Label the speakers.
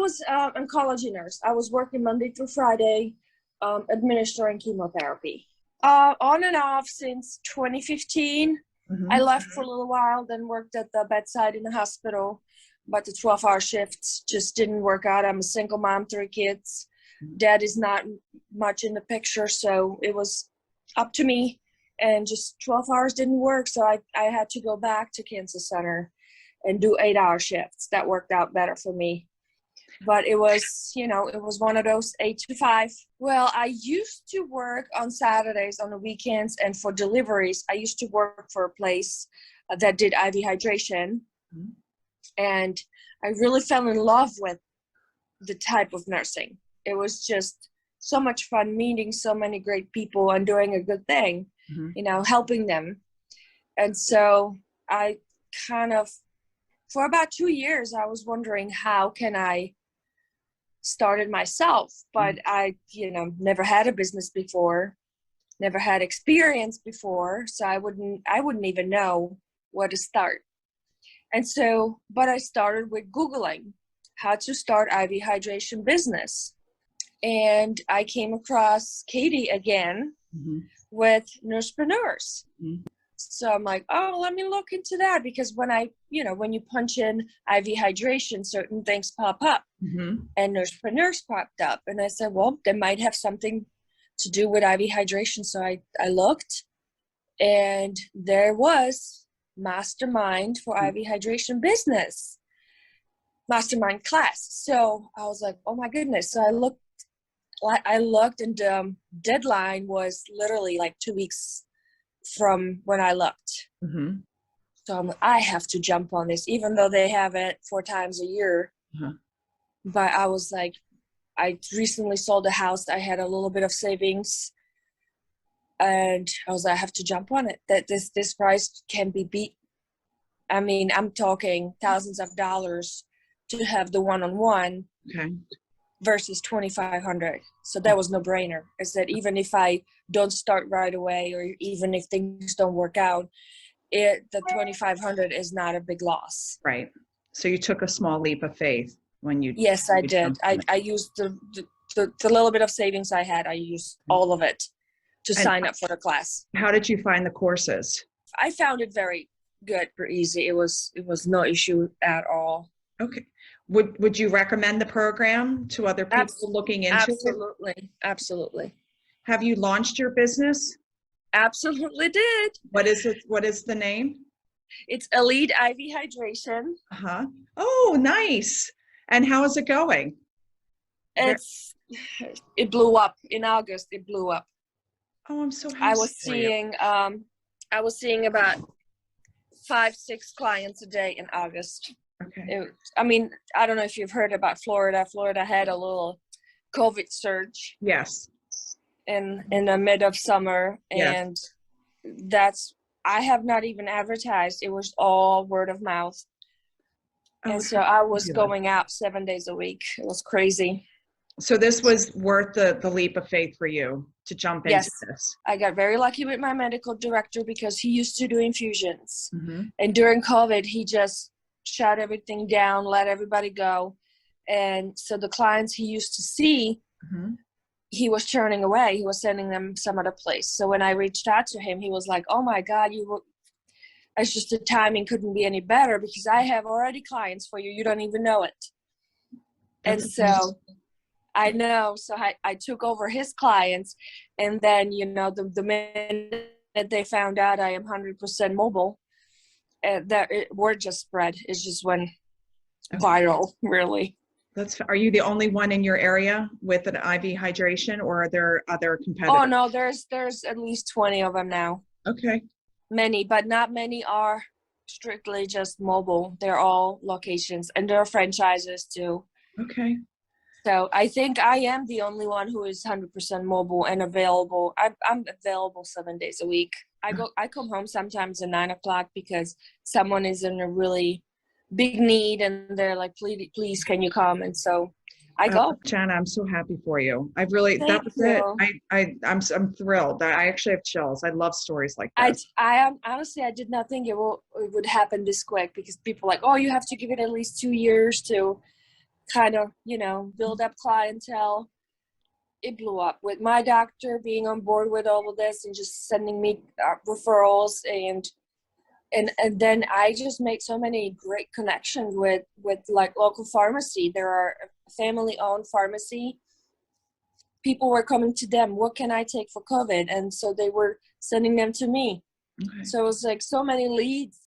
Speaker 1: was an oncology nurse. I was working Monday through Friday, administering chemotherapy. On and off since 2015. I left for a little while, then worked at the bedside in the hospital, but the 12-hour shifts just didn't work out. I'm a single mom, 3 kids. Dad is not much in the picture, so it was up to me, and just 12 hours didn't work, so I had to go back to cancer center and do 8-hour shifts. That worked out better for me. But it was, it was one of those 8 to 5. Well, I used to work on Saturdays, on the weekends, and for deliveries, I used to work for a place that did IV hydration. And I really fell in love with the type of nursing. It was just so much fun meeting so many great people and doing a good thing, helping them. And so I for about 2 years, I was wondering, how can I start it myself? But I, never had a business before, never had experience before. So I wouldn't even know where to start. And so, but I started with Googling how to start IV hydration business. And I came across Catie again with Nursepreneurs. So I'm like, oh, let me look into that, because when when you punch in IV hydration, certain things pop up, and Nursepreneurs popped up. And I said, well, they might have something to do with IV hydration. So I looked, and there was Mastermind for IV hydration business, mastermind class. So I was like, oh my goodness. So I looked, and the deadline was literally like 2 weeks from when I looked. So I have to jump on this, even though they have it 4 times a year. But I was like, I recently sold a house. I had a little bit of savings, and I was like, I have to jump on it. That this price can be beat. I mean, I'm talking thousands of dollars to have the one-on-one versus $2,500. So that was no brainer. I said, even if I don't start right away, or even if things don't work out, the $2,500 is not a big loss.
Speaker 2: Right. So you took a small leap of faith when you.
Speaker 1: Yes, I did. I used the little bit of savings I had. I used all of it to sign up for the class.
Speaker 2: How did you find the courses?
Speaker 1: I found it very good, very easy. It was no issue at all.
Speaker 2: Okay. Would you recommend the program to other people looking into it?
Speaker 1: Absolutely.
Speaker 2: Have you launched your business?
Speaker 1: Absolutely did.
Speaker 2: What is it? What is the name?
Speaker 1: It's Elite IV Hydration.
Speaker 2: Oh, nice. And how is it going?
Speaker 1: It blew up in August. It blew up.
Speaker 2: Oh, I'm so happy.
Speaker 1: I was seeing about 5-6 clients a day in August.
Speaker 2: Okay.
Speaker 1: I don't know if you've heard about Florida. Florida had a little COVID surge.
Speaker 2: Yes.
Speaker 1: In the mid of summer, and I have not even advertised. It was all word of mouth. And so I was going out 7 days a week. It was crazy.
Speaker 2: So this was worth the leap of faith for you to jump into this.
Speaker 1: I got very lucky with my medical director, because he used to do infusions. And during COVID, he just shut everything down, let everybody go. And so the clients he used to see, he was turning away. He was sending them some other place. So when I reached out to him, he was like, oh my God, it's just the timing couldn't be any better, because I have already clients for you. You don't even know it. And so I know. So I took over his clients. And then, the minute they found out I am 100% mobile, word just spread. It just went viral, really.
Speaker 2: Are you the only one in your area with an IV hydration, or are there other competitors?
Speaker 1: Oh no, there's at least 20 of them now.
Speaker 2: Okay.
Speaker 1: Many, but not many are strictly just mobile. They're all locations, and there are franchises too.
Speaker 2: Okay.
Speaker 1: So I think I am the only one who is 100% mobile and available. I'm available 7 days a week. I come home sometimes at 9 o'clock because someone is in a really big need, and they're like, please, can you come? And so I go.
Speaker 2: Jana, I'm so happy for you. That was it. I'm thrilled. I actually have chills. I love stories like this.
Speaker 1: I honestly, I did not think it would happen this quick, because people are like, oh, you have to give it at least 2 years to kind of, build up clientele. It blew up with my doctor being on board with all of this and just sending me referrals, and then I just made so many great connections with like local pharmacy. There are a family-owned pharmacy. People were coming to them, what can I take for COVID? And so they were sending them to me. Okay. So it was like so many leads